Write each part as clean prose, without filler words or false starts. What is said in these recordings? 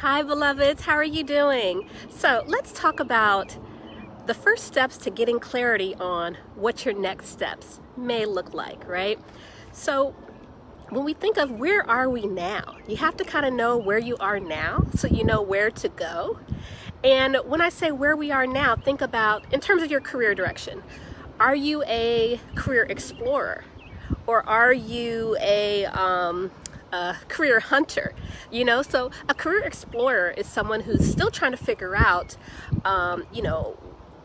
Hi beloveds, how are you doing? So let's talk about the first steps to getting clarity on what your next steps may look like, right? So when we think of where are we now, you have to kind of know where you are now so you know where to go. And when I say where we are now, think about in terms of your career direction. Are you a career explorer? Or are you a career hunter? So a career explorer is someone who's still trying to figure out,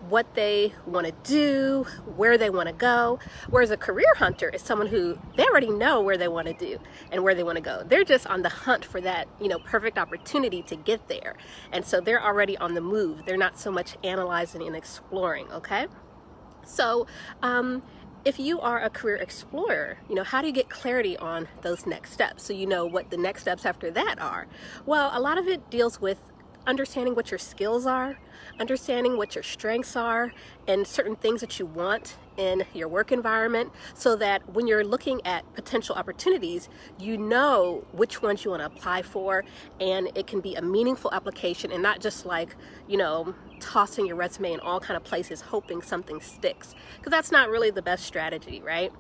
what they want to do, where they want to go. Whereas a career hunter is someone who they already know where they want to do and where they want to go. They're just on the hunt for that, perfect opportunity to get there. And so they're already on the move. They're not so much analyzing and exploring, okay? So, if you are a career explorer, how do you get clarity on those next steps? So you know what the next steps after that are. Well, a lot of it deals with understanding what your skills are, understanding what your strengths are, and certain things that you want in your work environment so that when you're looking at potential opportunities, you know which ones you want to apply for, and it can be a meaningful application and not just like, tossing your resume in all kind of places hoping something sticks, because that's not really the best strategy, right?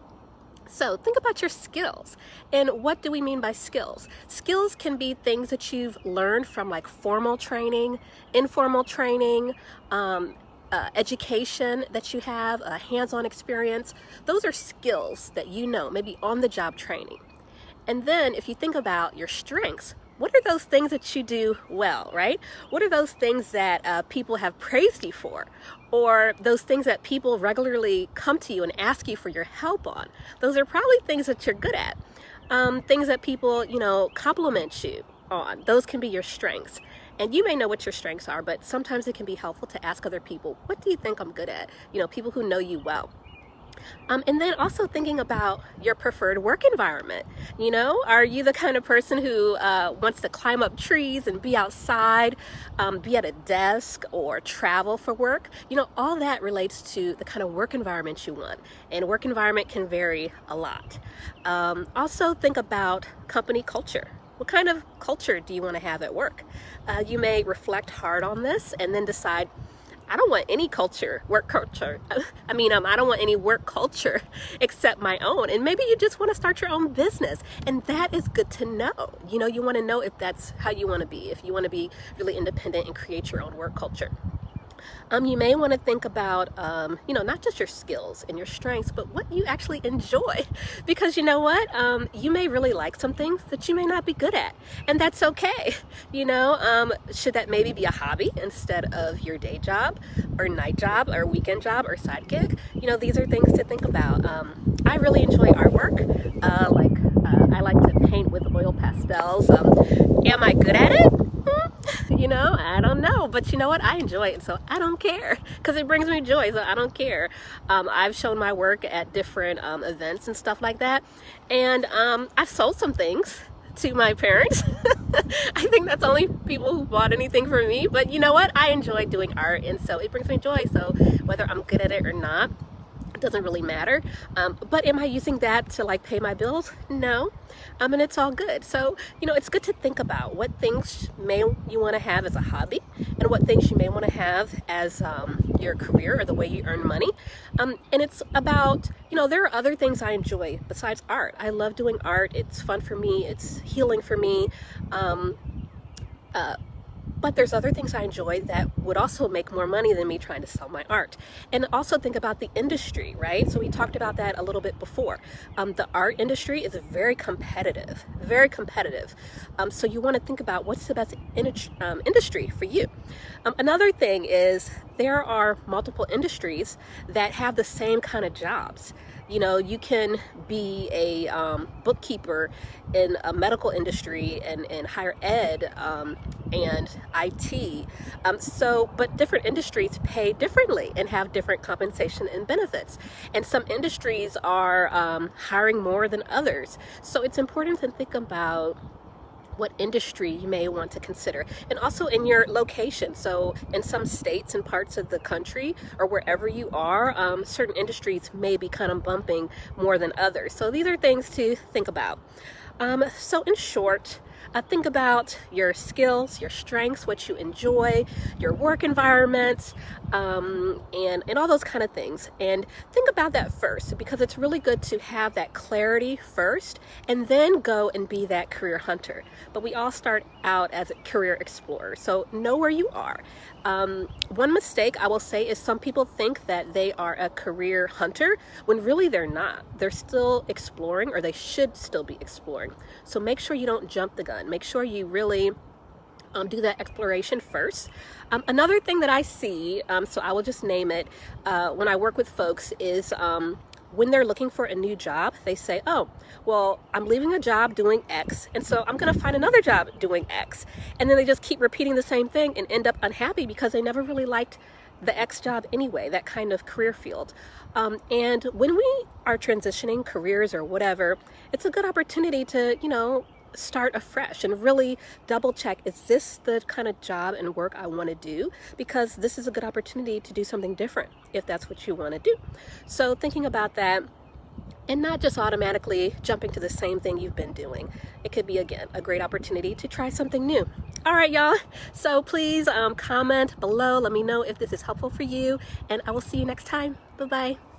So think about your skills. And what do we mean by skills? Skills can be things that you've learned from like formal training, informal training, education that you have, hands-on experience. Those are skills that maybe on-the-job training. And then if you think about your strengths, what are those things that you do well, right? What are those things that people have praised you for? Or those things that people regularly come to you and ask you for your help on? Those are probably things that you're good at. Things that people, compliment you on. Those can be your strengths. And you may know what your strengths are, but sometimes it can be helpful to ask other people, what do you think I'm good at? People who know you well. And then also thinking about your preferred work environment. Are you the kind of person who wants to climb up trees and be outside, be at a desk, or travel for work? All that relates to the kind of work environment you want. And work environment can vary a lot. Also think about company culture. What kind of culture do you want to have at work? You may reflect hard on this and then decide, I don't want any work culture. I don't want any work culture except my own. And maybe you just want to start your own business. And that is good to know. You want to know if that's how you want to be, if you want to be really independent and create your own work culture. You may want to think about, not just your skills and your strengths, but what you actually enjoy. Because you know what? You may really like some things that you may not be good at. And that's okay. Should that maybe be a hobby instead of your day job or night job or weekend job or side gig? These are things to think about. I really enjoy artwork. I like to paint with oil pastels. Am I good at it? I don't know, but you know what? I enjoy it, so I don't care because it brings me joy, so I don't care. I've shown my work at different events and stuff like that, and I've sold some things to my parents. I think that's only people who bought anything from me, but you know what? I enjoy doing art, and so it brings me joy, so whether I'm good at it or not, it doesn't really matter. But am I using that to like pay my bills? No. And it's all good. So, it's good to think about what things you want to have as a hobby and what things you may want to have as your career or the way you earn money. And it's about, there are other things I enjoy besides art. I love doing art. It's fun for me. It's healing for me. But there's other things I enjoy that would also make more money than me trying to sell my art. And also think about the industry, right? So we talked about that a little bit before. The art industry is very competitive, very competitive. So you want to think about what's the best industry for you. Another thing is there are multiple industries that have the same kind of jobs. You can be a bookkeeper in a medical industry and higher ed and IT. But different industries pay differently and have different compensation and benefits. And some industries are hiring more than others. So it's important to think about what industry you may want to consider, and also in your location. So in some states and parts of the country or wherever you are, certain industries may be kind of bumping more than others. So these are things to think about. So in short, Think about your skills, your strengths, what you enjoy, your work environment, and all those kind of things. And think about that first, because it's really good to have that clarity first and then go and be that career hunter. But we all start out as a career explorer, so know where you are. One mistake I will say is some people think that they are a career hunter when really they're not. They're still exploring, or they should still be exploring. So make sure you don't jump the gun. Make sure you really do that exploration first. Another thing that I see, so I will just name it, when I work with folks is when they're looking for a new job, they say, oh, well, I'm leaving a job doing X, and so I'm going to find another job doing X. And then they just keep repeating the same thing and end up unhappy because they never really liked the X job anyway, that kind of career field. And when we are transitioning careers or whatever, it's a good opportunity to, start afresh and really double check, is this the kind of job and work I want to do? Because this is a good opportunity to do something different if that's what you want to do. So thinking about that, and not just automatically jumping to the same thing you've been doing. It could be, again, a great opportunity to try something new. All right, y'all. So please comment below. Let me know if this is helpful for you, and I will see you next time. Bye-bye.